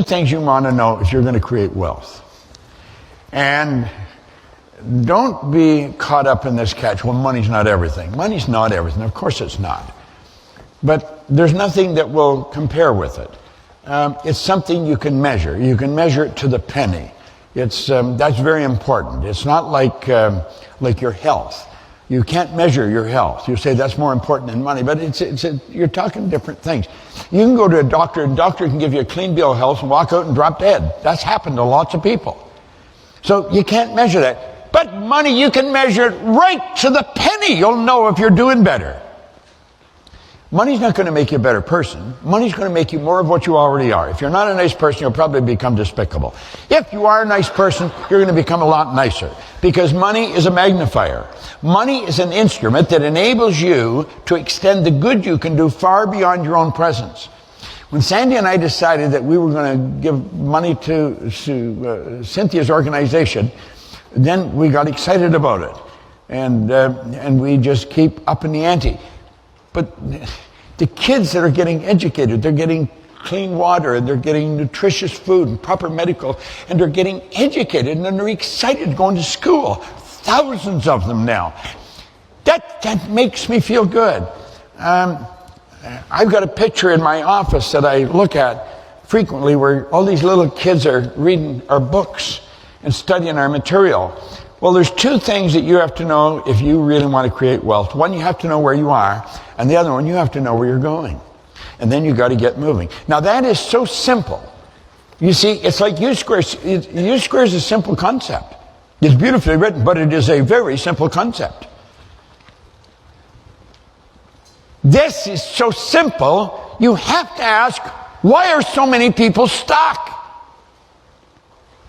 things you want to know if you're going to create wealth. And don't be caught up in this catch. Well, money's not everything. Money's not everything. Of course it's not. But there's nothing that will compare with it. It's something you can measure. You can measure it to the penny. That's very important. It's not like your health. You can't measure your health. You say that's more important than money, but you're talking different things. You can go to a doctor, and a doctor can give you a clean bill of health and walk out and drop dead. That's happened to lots of people. So you can't measure that. But money, you can measure it right to the penny. You'll know if you're doing better. Money's not going to make you a better person. Money's going to make you more of what you already are. If you're not a nice person, you'll probably become despicable. If you are a nice person, you're going to become a lot nicer. Because money is a magnifier. Money is an instrument that enables you to extend the good you can do far beyond your own presence. When Sandy and I decided that we were going to give money to Cynthia's organization, then we got excited about it. And we just keep upping the ante. But the kids that are getting educated, they're getting clean water, and they're getting nutritious food and proper medical, and they're getting educated, and they're excited going to school. Thousands of them now. That makes me feel good. I've got a picture in my office that I look at frequently where all these little kids are reading our books and studying our material. Well, there's two things that you have to know if you really want to create wealth. One, you have to know where you are, and the other one, you have to know where you're going. And then you got to get moving. Now, that is so simple. You see, it's like U squares. U squares is a simple concept. It's beautifully written, but it is a very simple concept. This is so simple, you have to ask, why are so many people stuck?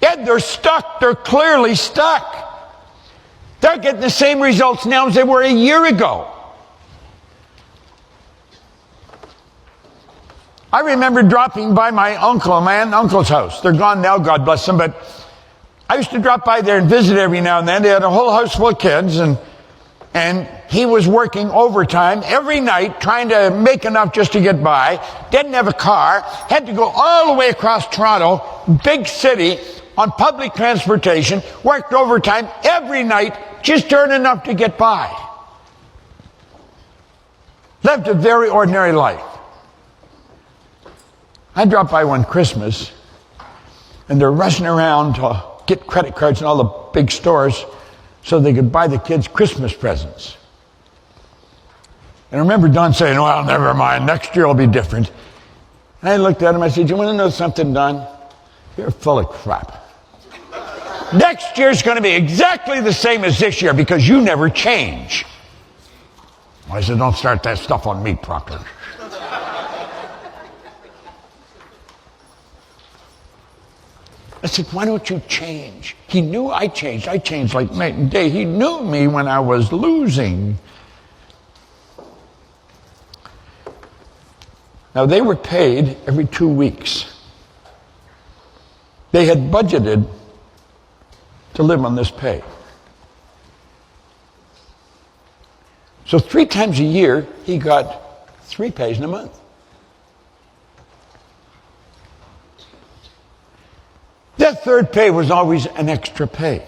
Yeah, they're stuck. They're clearly stuck. They're getting the same results now as they were a year ago. I remember dropping by my uncle's house. They're gone now, God bless them, but I used to drop by there and visit every now and then. They had a whole house full of kids, and he was working overtime every night trying to make enough just to get by. Didn't have a car. Had to go all the way across Toronto, big city, on public transportation. Worked overtime every night just to earn enough to get by. Lived a very ordinary life. I dropped by one Christmas, and they're rushing around to get credit cards in all the big stores so they could buy the kids Christmas presents. And I remember Don saying, well, never mind, next year will be different. And I looked at him, I said, you want to know something, Don? You're full of crap. Next year's going to be exactly the same as this year because you never change. I said, don't start that stuff on me, Proctor. I said, why don't you change? He knew I changed. I changed like night and day. He knew me when I was losing. Now, they were paid every 2 weeks. They had budgeted to live on this pay. So 3 times a year, he got 3 pays in a month. That third pay was always an extra pay.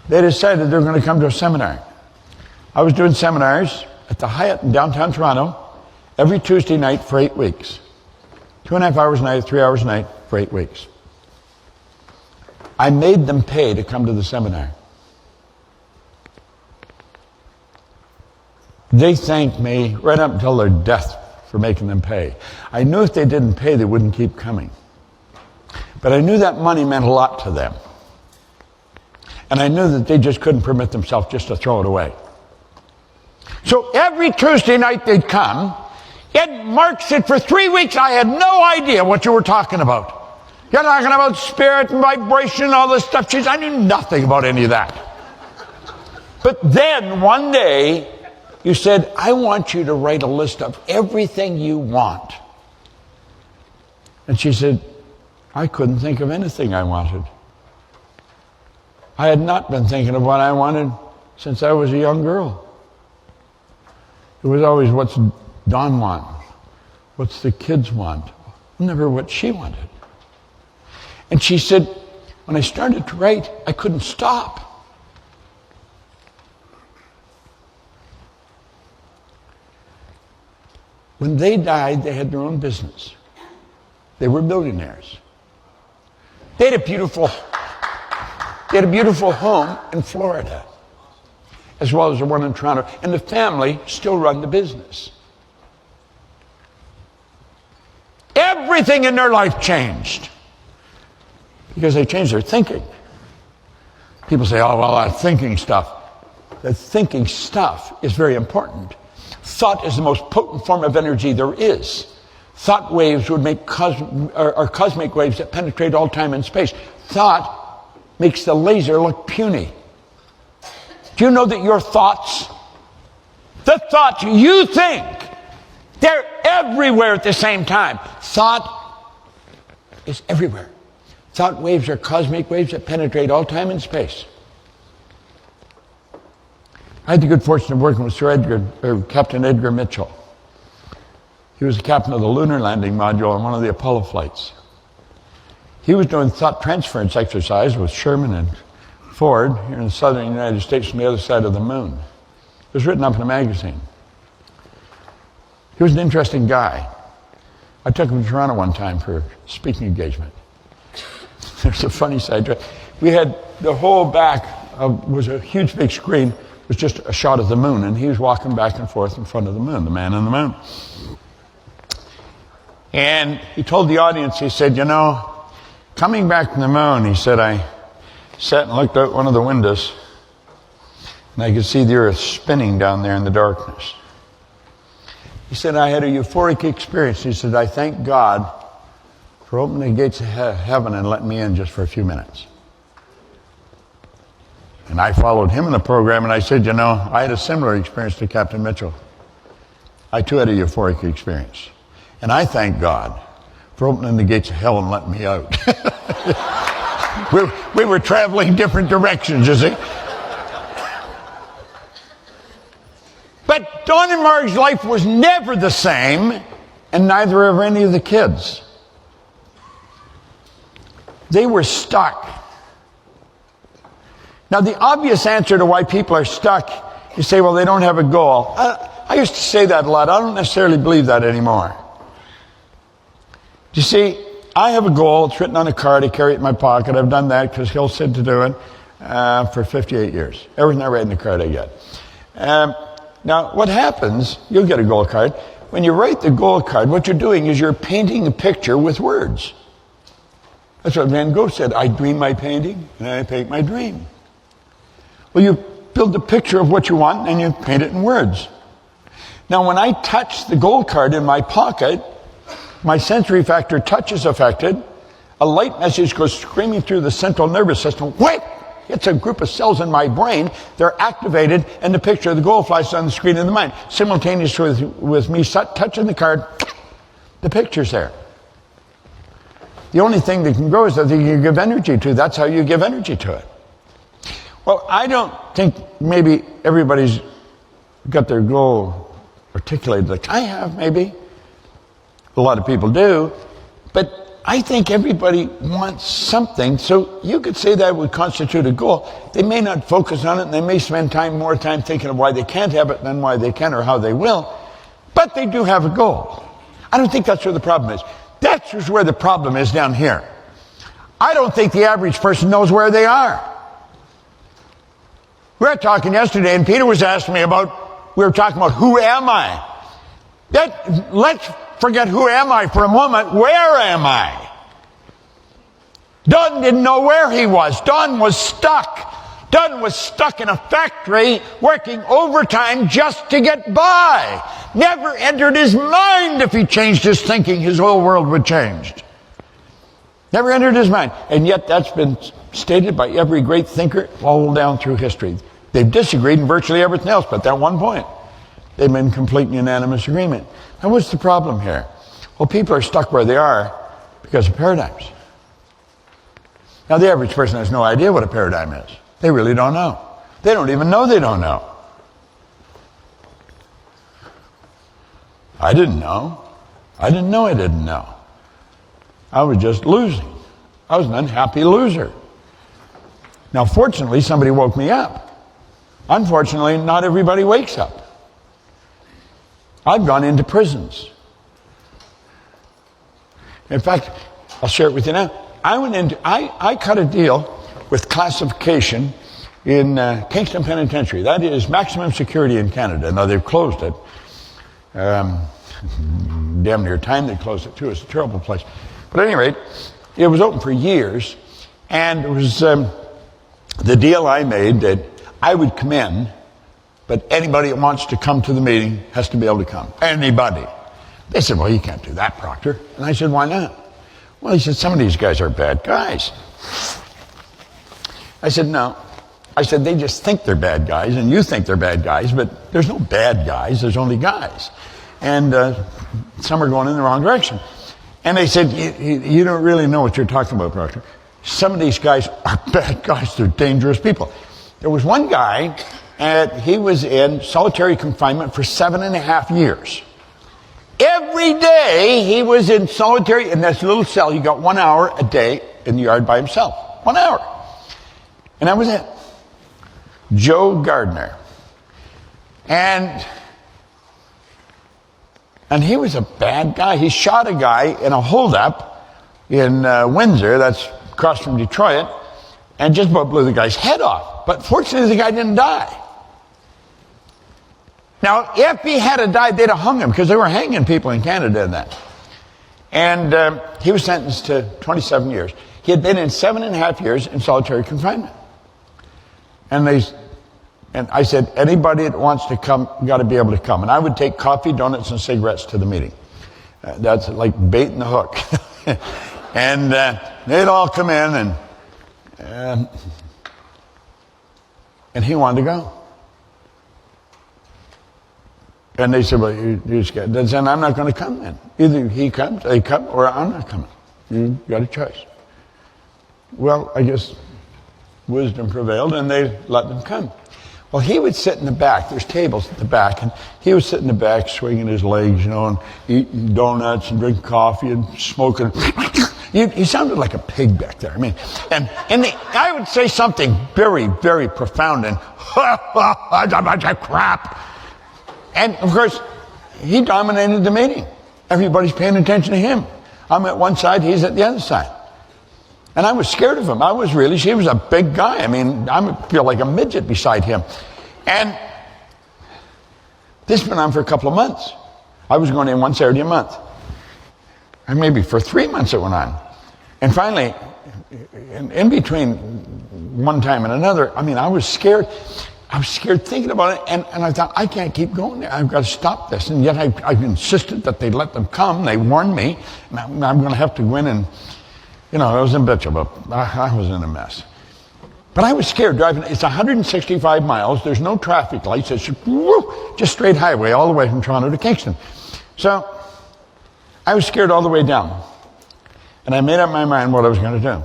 They decided they were going to come to a seminar. I was doing seminars at the Hyatt in downtown Toronto every Tuesday night for 8 weeks. 2.5 hours a night, 3 hours a night for 8 weeks. I made them pay to come to the seminar. They thanked me right up until their death for making them pay. I knew if they didn't pay, they wouldn't keep coming. But I knew that money meant a lot to them. And I knew that they just couldn't permit themselves just to throw it away. So every Tuesday night they'd come. It marks it for 3 weeks. I had no idea what you were talking about. You're talking about spirit and vibration and all this stuff. I knew nothing about any of that. But then one day you said, I want you to write a list of everything you want. And she said, I couldn't think of anything I wanted. I had not been thinking of what I wanted since I was a young girl. It was always, what's Don want? What's the kids want? never what she wanted. And she said, when I started to write, I couldn't stop. When they died, they had their own business. They were billionaires. They had a beautiful home in Florida, as well as the one in Toronto. And the family still run the business. Everything in their life changed because they changed their thinking. People say, oh, well, that thinking stuff. The thinking stuff is very important. Thought is the most potent form of energy there is. Thought waves would make cosmic waves that penetrate all time and space. Thought makes the laser look puny. Do you know that your thoughts, the thoughts you think, they're everywhere at the same time? Thought is everywhere. Thought waves are cosmic waves that penetrate all time and space. I had the good fortune of working with Captain Edgar Mitchell. He was the captain of the lunar landing module on one of the Apollo flights. He was doing thought transference exercise with Sherman and Ford here in the southern United States from the other side of the moon. It was written up in a magazine. He was an interesting guy. I took him to Toronto one time for a speaking engagement. There's a funny side to it. We had the whole back was a huge big screen. It was just a shot of the moon, and he was walking back and forth in front of the moon, the man on the moon. And he told the audience, he said, you know, coming back from the moon, he said, I sat and looked out one of the windows, and I could see the earth spinning down there in the darkness. He said, I had a euphoric experience. He said, I thank God for opening the gates of heaven and letting me in just for a few minutes. And I followed him in the program, and I said, you know, I had a similar experience to Captain Mitchell. I too had a euphoric experience. And I thank God for opening the gates of hell and letting me out. we were traveling different directions, you see. But Don and Marg's life was never the same, and neither of any of the kids. They were stuck. Now, the obvious answer to why people are stuck, you say, well, they don't have a goal. I used to say that a lot. I don't necessarily believe that anymore. You see, I have a goal. It's written on a card. I carry it in my pocket. I've done that because Hill said to do it for 58 years. Everything I write in the card I get. Now, what happens, you'll get a goal card. When you write the goal card, what you're doing is you're painting a picture with words. That's what Van Gogh said. I dream my painting, and I paint my dream. Well, you build a picture of what you want, and you paint it in words. Now, when I touch the goal card in my pocket, my sensory factor touch is affected. A light message goes screaming through the central nervous system. Wait! It's a group of cells in my brain. They're activated, and the picture of the goal flashes on the screen in the mind. Simultaneously with me touching the card, the picture's there. The only thing that can grow is that you can give energy to. That's how you give energy to it. Well, I don't think maybe everybody's got their goal articulated like I have, maybe. A lot of people do. But I think everybody wants something, so you could say that would constitute a goal. They may not focus on it, and they may spend more time thinking of why they can't have it than why they can or how they will, but they do have a goal. I don't think that's where the problem is. That's just where the problem is down here. I don't think the average person knows where they are. We were talking yesterday, and Peter was asking me we were talking about who am I? Let's forget who am I for a moment. Where am I? Don didn't know where he was. Don was stuck. Don was stuck in a factory working overtime just to get by. Never entered his mind if he changed his thinking, his whole world would change. Never entered his mind. And yet that's been stated by every great thinker all down through history. They've disagreed in virtually everything else, but that one point, they've been in complete and unanimous agreement. Now, what's the problem here? Well, people are stuck where they are because of paradigms. Now, the average person has no idea what a paradigm is. They really don't know. They don't even know they don't know. I didn't know. I didn't know I didn't know. I was just losing. I was an unhappy loser. Now, fortunately, somebody woke me up. Unfortunately, not everybody wakes up. I've gone into prisons. In fact, I'll share it with you now. I cut a deal with classification in Kingston Penitentiary. That is maximum security in Canada. Now, they've closed it. Damn near time they closed it, too. It's a terrible place. But at any rate, it was open for years. And it was the deal I made that I would come in, but anybody that wants to come to the meeting has to be able to come. Anybody. They said, well, you can't do that, Proctor. And I said, why not? Well, he said, some of these guys are bad guys. I said, no. I said, they just think they're bad guys, and you think they're bad guys, but there's no bad guys, there's only guys. And some are going in the wrong direction. And they said, you don't really know what you're talking about, Proctor. Some of these guys are bad guys, they're dangerous people. There was one guy, and he was in solitary confinement for 7.5 years. Every day he was in solitary, in this little cell. He got 1 hour a day in the yard by himself. 1 hour. And that was it. Joe Gardner. And he was a bad guy. He shot a guy in a holdup in Windsor, that's across from Detroit, and just about blew the guy's head off. But fortunately, the guy didn't die. Now, if he had died, they'd have hung him, because they were hanging people in Canada in that. And he was sentenced to 27 years. He had been in 7.5 years in solitary confinement. And I said, anybody that wants to come, got to be able to come. And I would take coffee, donuts, and cigarettes to the meeting. That's like bait and the hook. And they'd all come in, and he wanted to go. And they said, well, you just got, then I'm not going to come then. Either he comes, they come, or I'm not coming. You got a choice. Well, I guess wisdom prevailed, and they let them come. Well, he would sit in the back. There's tables at the back, and he would sit in the back, swinging his legs, and eating donuts and drinking coffee and smoking. He sounded like a pig back there. I mean, and I would say something very, very profound, and a bunch of crap. And of course, he dominated the meeting. Everybody's paying attention to him. I'm at one side, he's at the other side. And I was scared of him. He was a big guy. I mean, I feel like a midget beside him. And this went on for a couple of months. I was going in one Saturday a month. And maybe for 3 months it went on. And finally, in between one time and another, I mean, I was scared. I was scared thinking about it, and I thought, I can't keep going there. I've got to stop this. And yet I insisted that they let them come. They warned me. And I'm going to have to go in and, I was in bitch about it. I was in a mess. But I was scared driving. It's 165 miles. There's no traffic lights. It's just straight highway all the way from Toronto to Kingston. So I was scared all the way down. And I made up my mind what I was going to do.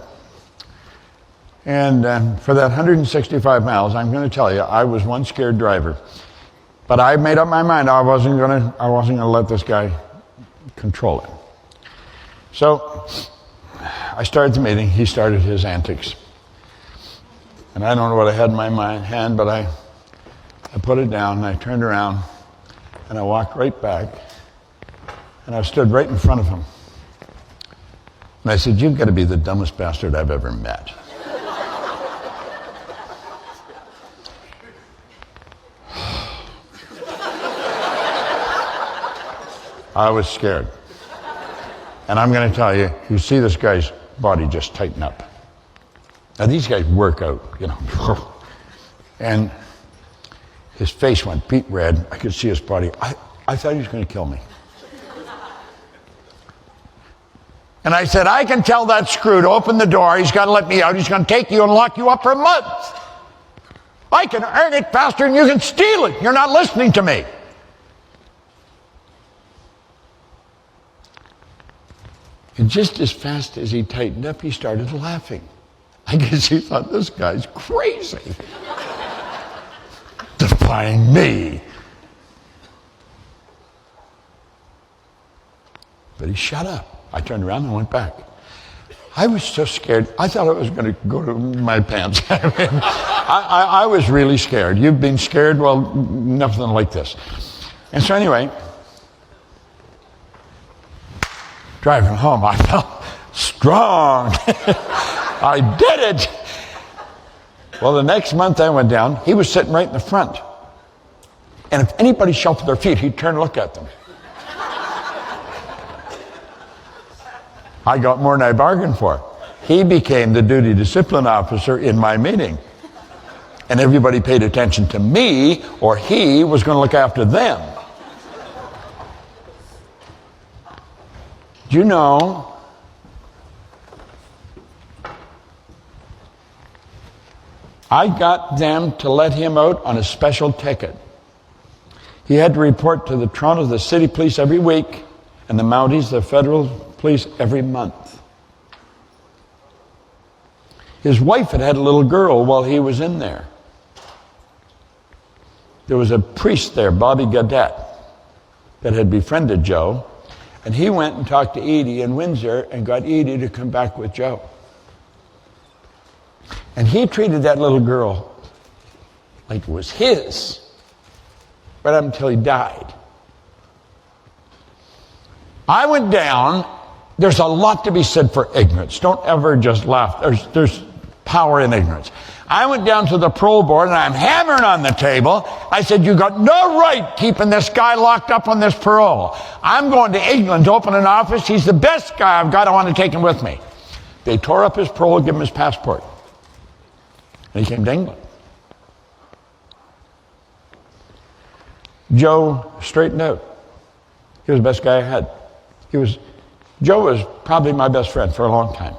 And for that 165 miles, I'm going to tell you, I was one scared driver. But I made up my mind I wasn't going to let this guy control it. So I started the meeting. He started his antics. And I don't know what I had in my hand, but I put it down, and I turned around, and I walked right back, and I stood right in front of him. And I said, you've got to be the dumbest bastard I've ever met. I was scared. And I'm going to tell you, you see this guy's body just tighten up. Now, these guys work out, And his face went beet red. I could see his body. I thought he was going to kill me. And I said, I can tell that screw to open the door. He's got to let me out. He's going to take you and lock you up for a month. I can earn it faster than you can steal it. You're not listening to me. And just as fast as he tightened up, he started laughing. I guess he thought, this guy's crazy. Defying me. But he shut up. I turned around and went back. I was so scared. I thought I was going to go to my pants. I was really scared. You've been scared? Well, nothing like this. And so anyway, driving home, I felt strong. I did it. Well, the next month I went down, he was sitting right in the front. And if anybody shuffled their feet, he'd turn and look at them. I got more than I bargained for. He became the duty discipline officer in my meeting. And everybody paid attention to me, or he was going to look after them. Do you know, I got them to let him out on a special ticket. He had to report to the Toronto, the city police every week, and the Mounties, the federal police, every month. His wife had had a little girl while he was in there. There was a priest there, Bobby Gaudette, that had befriended Joe, and he went and talked to Edie in Windsor and got Edie to come back with Joe. And he treated that little girl like it was his, right up until he died. I went down. There's a lot to be said for ignorance. Don't ever just laugh. There's power in ignorance. I went down to the parole board and I'm hammering on the table. I said, you got no right keeping this guy locked up on this parole. I'm going to England to open an office. He's the best guy I've got. I want to take him with me. They tore up his parole, give him his passport. And he came to England. Joe straightened out. He was the best guy I had. Joe was probably my best friend for a long time.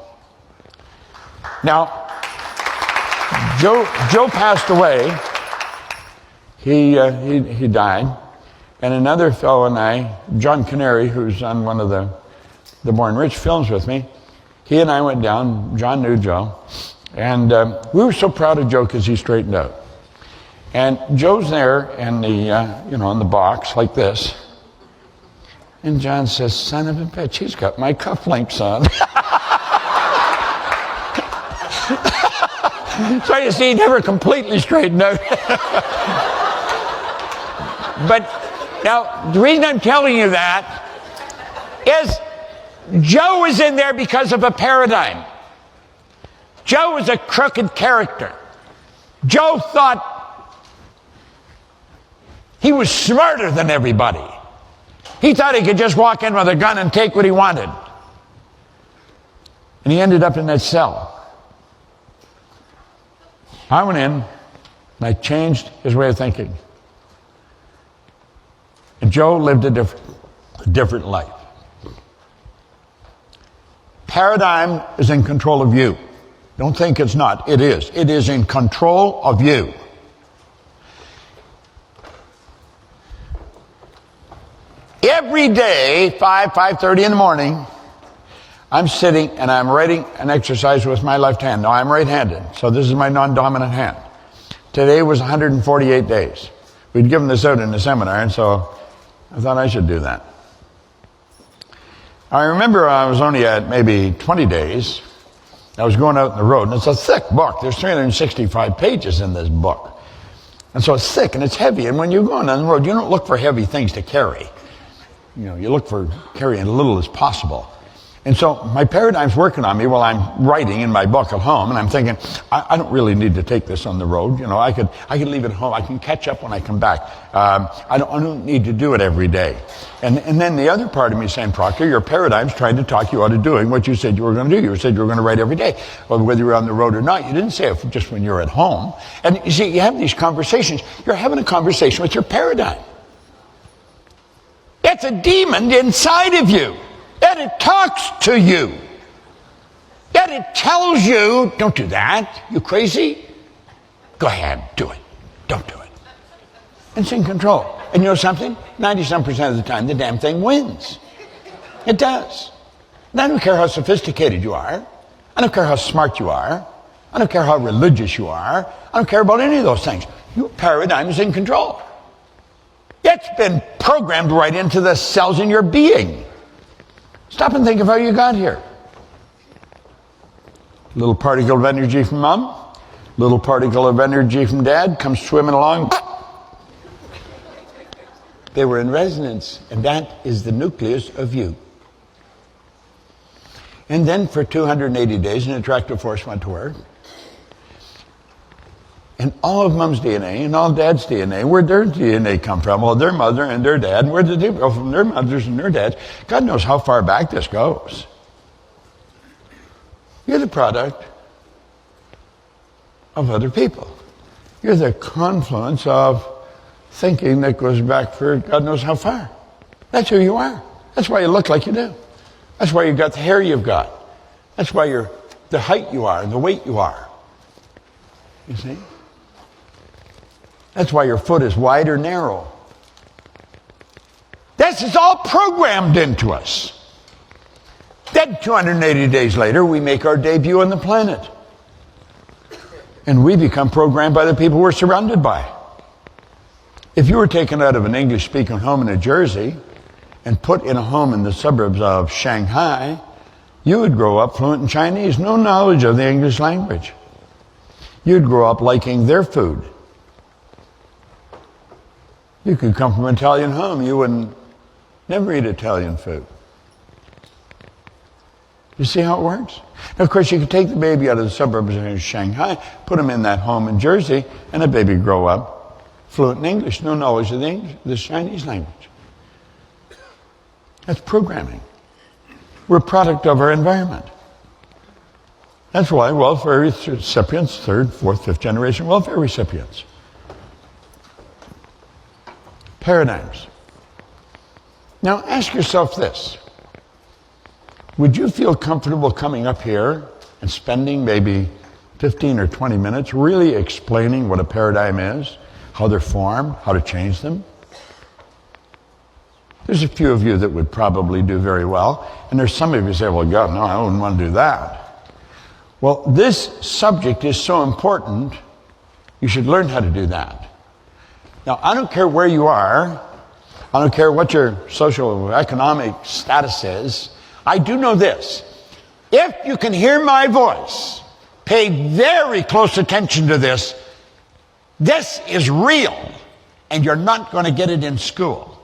Now, Joe passed away. He died. And another fellow and I, John Canary, who's on one of the Born Rich films with me, he and I went down. John knew Joe. And we were so proud of Joe because he straightened out. And Joe's there in the, in the box like this. And John says, son of a bitch, he's got my cufflinks on. So you see, he never completely straightened out. But now, the reason I'm telling you that is Joe was in there because of a paradigm. Joe was a crooked character. Joe thought he was smarter than everybody. He thought he could just walk in with a gun and take what he wanted. And he ended up in that cell. I went in and I changed his way of thinking. And Joe lived a different life. Paradigm is in control of you. Don't think it's not. It is. It is in control of you. Every day, 5:30 in the morning, I'm sitting and I'm writing an exercise with my left hand. Now, I'm right-handed, so this is my non-dominant hand. Today was 148 days. We'd given this out in the seminar, and so I thought I should do that. I remember I was only at maybe 20 days. I was going out on the road, and it's a thick book. There's 365 pages in this book. And so it's thick and it's heavy, and when you're going on the road, you don't look for heavy things to carry. You look for carrying as little as possible. And so my paradigm's working on me while I'm writing in my book at home, and I'm thinking, I don't really need to take this on the road. I could leave it at home. I can catch up when I come back. I don't need to do it every day. And then the other part of me saying, Proctor, your paradigm's trying to talk you out of doing what you said you were going to do. You said you were going to write every day. Well, whether you're on the road or not, you didn't say it just when you're at home. And you see, you have these conversations. You're having a conversation with your paradigm. It's a demon inside of you. And it talks to you. And it tells you, don't do that. You crazy? Go ahead, do it. Don't do it. And it's in control. And you know something? 90-some% of the time, the damn thing wins. It does. And I don't care how sophisticated you are. I don't care how smart you are. I don't care how religious you are. I don't care about any of those things. Your paradigm is in control. It's been programmed right into the cells in your being. Stop and think of how you got here. Little particle of energy from mom, little particle of energy from dad comes swimming along. They were in resonance, and that is the nucleus of you. And then for 280 days, an attractive force went to work. And all of mom's DNA and all dad's DNA, where'd their DNA come from? Well, their mother and their dad. And where did they go from? Their mothers and their dads. God knows how far back this goes. You're the product of other people. You're the confluence of thinking that goes back for God knows how far. That's who you are. That's why you look like you do. That's why you've got the hair you've got. That's why you're the height you are and the weight you are. You see? That's why your foot is wide or narrow. This is all programmed into us. Then 280 days later, we make our debut on the planet. And we become programmed by the people we're surrounded by. If you were taken out of an English-speaking home in New Jersey and put in a home in the suburbs of Shanghai, you would grow up fluent in Chinese, no knowledge of the English language. You'd grow up liking their food. You could come from an Italian home, you wouldn't never eat Italian food. You see how it works? Now, of course, you could take the baby out of the suburbs of Shanghai, put him in that home in Jersey, and the baby grow up fluent in English, no knowledge of the Chinese language. That's programming. We're a product of our environment. That's why welfare recipients, third, fourth, fifth generation welfare recipients. Paradigms. Now ask yourself this. Would you feel comfortable coming up here and spending maybe 15 or 20 minutes really explaining what a paradigm is, how they're formed, how to change them? There's a few of you that would probably do very well, and there's some of you who say, well, God, no, I wouldn't want to do that. Well, this subject is so important, you should learn how to do that. Now, I don't care where you are, I don't care what your social economic status is, I do know this. If you can hear my voice, pay very close attention to this. This is real, and you're not going to get it in school.